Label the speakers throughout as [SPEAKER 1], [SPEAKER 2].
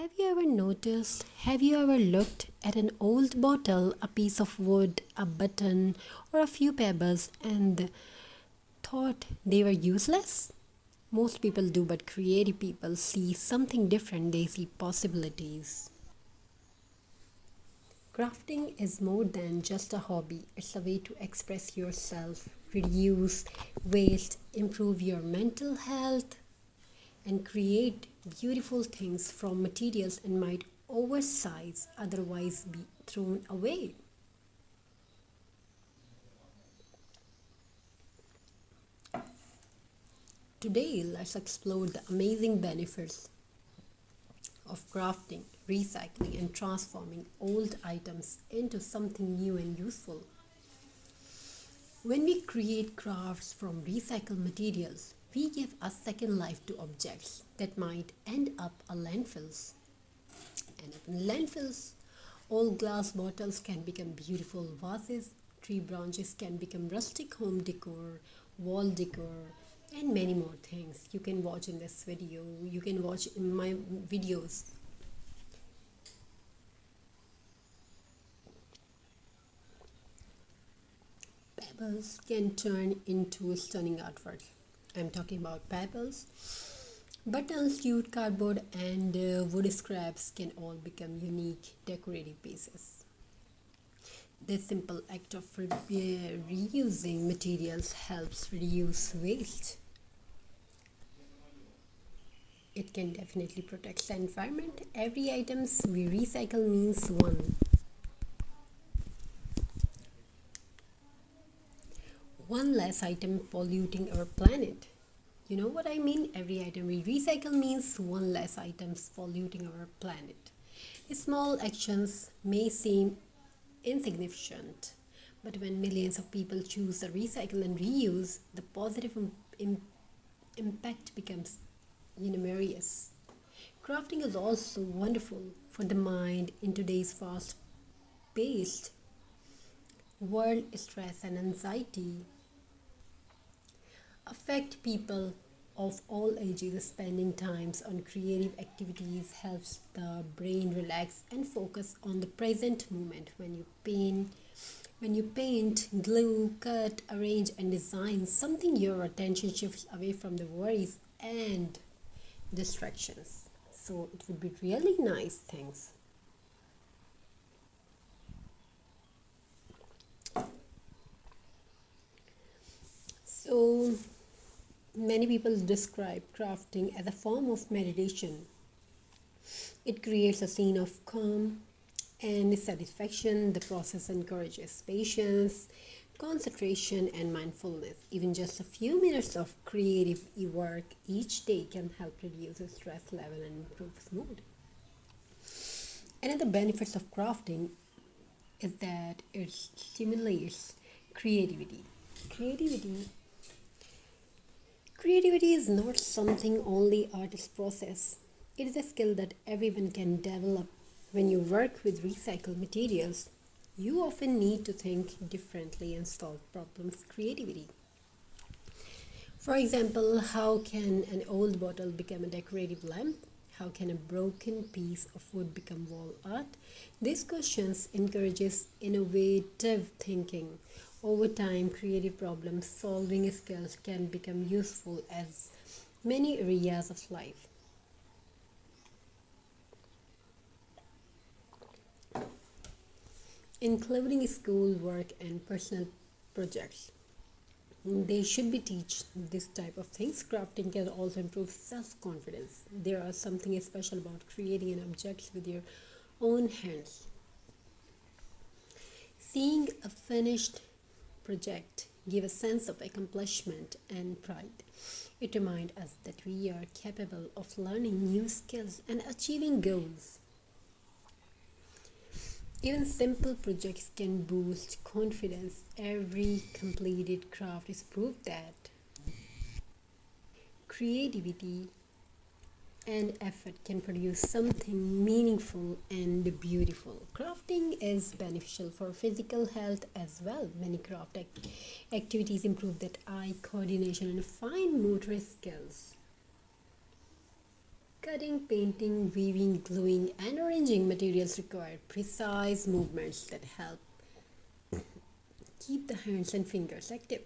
[SPEAKER 1] Have you ever looked at an old bottle, a piece of wood, a button, or a few pebbles and thought they were useless? Most people do, but creative people see something different. They see possibilities. Crafting is more than just a hobby, it's a way to express yourself, reduce waste, improve your mental health, and create beautiful things from materials and might oversize otherwise be thrown away. Today, let's explore the amazing benefits of crafting, recycling, and transforming old items into something new and useful. When we create crafts from recycled materials, we give a second life to objects that might end up in landfills. Old glass bottles can become beautiful vases, tree branches can become rustic home decor, wall decor, and many more things. You can watch in this video, you can watch in my videos. Pebbles can turn into stunning artwork. I'm talking about pebbles. Buttons, jute, cardboard, and wood scraps can all become unique decorative pieces. This simple act of reusing materials helps reduce waste. It can definitely protect the environment. Every item we recycle means one less item polluting our planet. You know what I mean? Every item we recycle means one less items polluting our planet. Small actions may seem insignificant, but when millions of people choose to recycle and reuse, the positive impact becomes enormous. Crafting is also wonderful for the mind in today's fast-paced world. Stress and anxiety affect people of all ages. Spending times on creative activities helps the brain relax and focus on the present moment. When you paint, glue, cut, arrange, and design something, your attention shifts away from the worries and distractions. So it would be really nice things. So many people describe crafting as a form of meditation. It creates a scene of calm and satisfaction. The process encourages patience, concentration, and mindfulness. Even just a few minutes of creative work each day can help reduce the stress level and improve mood. Another benefits of crafting is that it stimulates creativity. Creativity Creativity is not something only artists possess. It is a skill that everyone can develop. When you work with recycled materials, you often need to think differently and solve problems creatively. For example, how can an old bottle become a decorative lamp? How can a broken piece of wood become wall art? These questions encourages innovative thinking. Over time, creative problem solving skills can become useful as many areas of life. Including school work and personal projects. They should be teach this type of things. Crafting can also improve self-confidence. There are something special about creating an object with your own hands. Seeing a finished project give a sense of accomplishment and pride. It reminds us that we are capable of learning new skills and achieving goals. Even simple projects can boost confidence. Every completed craft is proof that creativity and effort can produce something meaningful and beautiful. Crafting is beneficial for physical health as well. Many craft activities improve that eye coordination and fine motor skills. Cutting, painting, weaving, gluing, and arranging materials require precise movements that help keep the hands and fingers active.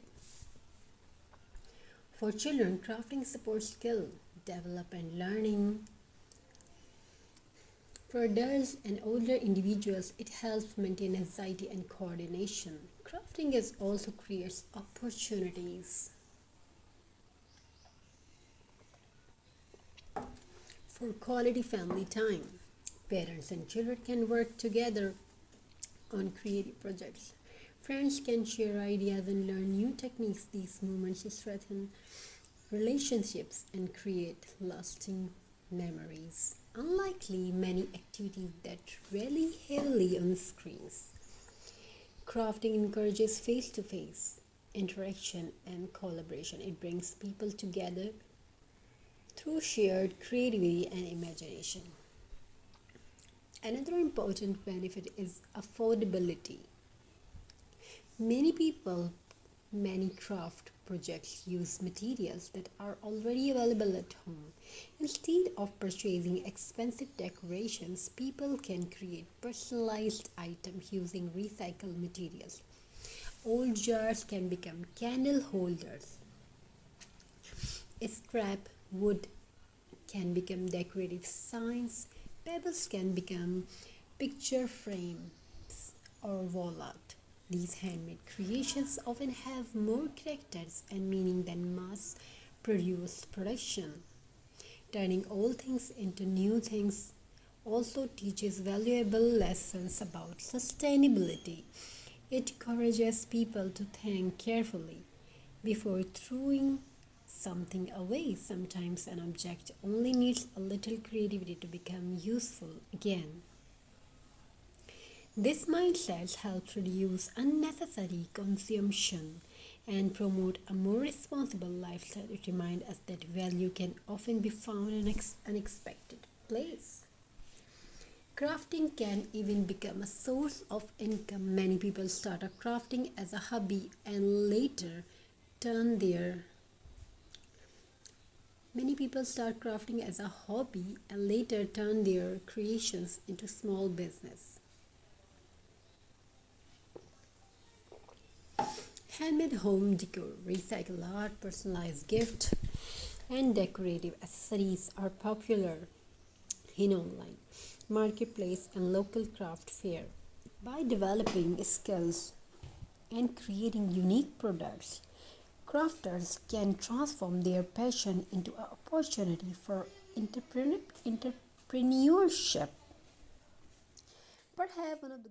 [SPEAKER 1] For children, crafting supports skill, develop and learning. For adults and older individuals, it helps maintain anxiety and coordination. Crafting is also creates opportunities for quality family time. Parents and children can work together on creative projects. Friends can share ideas and learn new techniques. These moments strengthen relationships and create lasting memories. Unlikely many activities that rely heavily on screens. Crafting encourages face-to-face interaction and collaboration. It brings people together through shared creativity and imagination. Another important benefit is affordability. Many people, many craft projects use materials that are already available at home. Instead of purchasing expensive decorations, people can create personalized items using recycled materials. Old jars can become candle holders. Scrap wood can become decorative signs. Pebbles can become picture frames or wall art. These handmade creations often have more characters and meaning than mass-produced production. Turning old things into new things also teaches valuable lessons about sustainability. It encourages people to think carefully before throwing something away. Sometimes an object only needs a little creativity to become useful again. This mindset helps reduce unnecessary consumption and promote a more responsible lifestyle. It reminds us that value can often be found in unexpected place. Crafting can even become a source of income. Many people start crafting as a hobby and later turn their creations into small business. Handmade home decor, recycled art, personalized gift, and decorative accessories are popular in online marketplace and local craft fair. By developing skills and creating unique products, crafters can transform their passion into an opportunity for entrepreneurship. Perhaps one of the